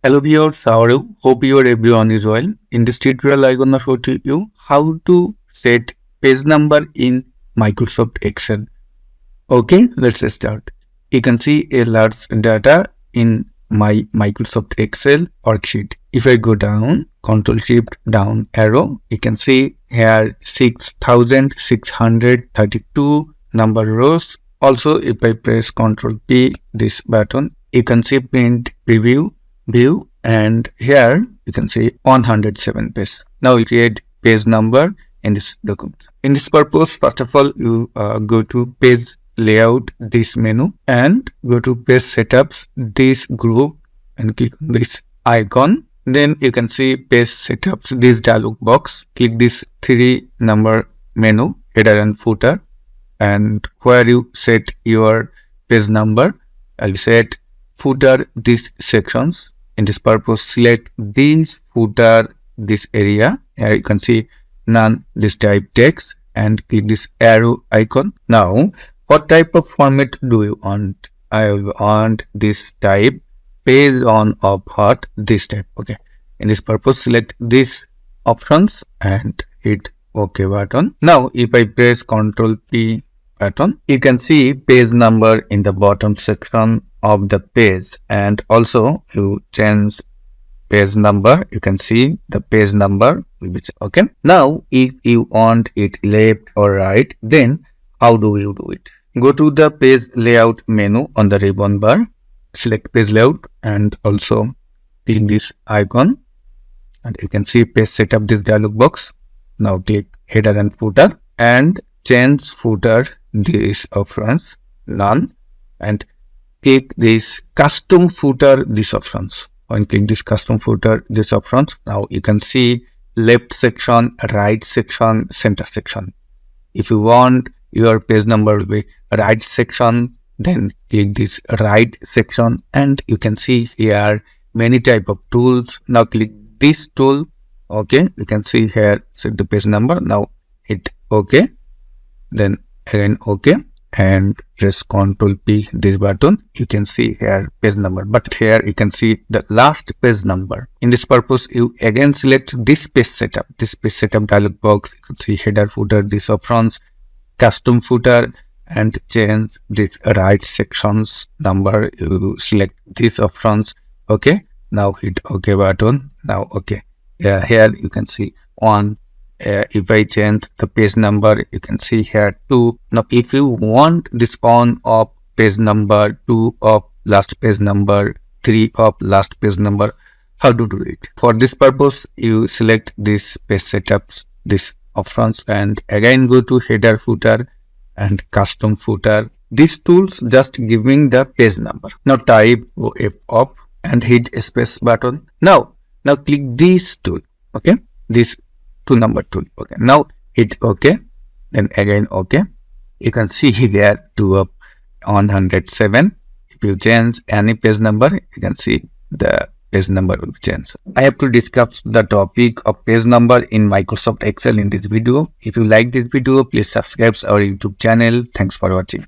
Hello viewers, how are you? Hope everyone is well. In this tutorial, I'm gonna show to you how to set page number in Microsoft Excel. Okay, let's start. You can see a large data in my Microsoft Excel worksheet. If I go down, Control Shift down arrow, you can see here 6,632 number rows. Also, if I press Control P, this button, you can see print preview view, and here you can see 107 page. Now you create page number in this document. In this purpose, first of all, you go to page layout, this menu, and go to page setups, this group, and click on this icon. Then you can see page setups, this dialog box. Click this 3 number menu, header and footer, and where you set your page number, I'll set footer these sections. In this purpose, select this footer, this area. Here you can see none, this type text, and click this arrow icon. Now, what type of format do you want? I want this type, page on of hot, this type. Okay. In this purpose, select these options and hit OK button. Now, if I press Ctrl P button, you can see page number in the bottom section of the page, and also you change page number, you can see the page number will be okay. Now if you want it left or right, then how do you do it? Go to the page layout menu on the ribbon bar, select page layout, and also click this icon, and you can see page setup, this dialog box. Now click header and footer, and change footer this options none, and click this custom footer this options. When click this custom footer this options, now you can see left section, right section, center section. If you want your page number to be right section, then click this right section, and you can see here many type of tools. Now click this tool. Okay, you can see here set the page number. Now hit OK, then again OK, and press Ctrl P this button. You can see here page number, but here you can see the last page number. In this purpose, you again select this page setup, dialog box. You can see header, footer, this options, custom footer, and change this right sections number. You select these options. Okay, now hit OK button. Now OK, here you can see on. If I change the page number, you can see here 2. Now if you want this on of page number, 2 of last page number, 3 of last page number, how to do it? For this purpose, you select this page setups, this options, and again go to header, footer, and custom footer. These tools just giving the page number. Now type OF up and hit space button. Now click this tool. Okay, this 2 number tool. Okay, now hit OK, then again OK. You can see here 2 of 107. If you change any page number, you can see the page number will change. I have to discuss the topic of page number in Microsoft Excel in this video. If you like this video, please subscribe our YouTube channel. Thanks for watching.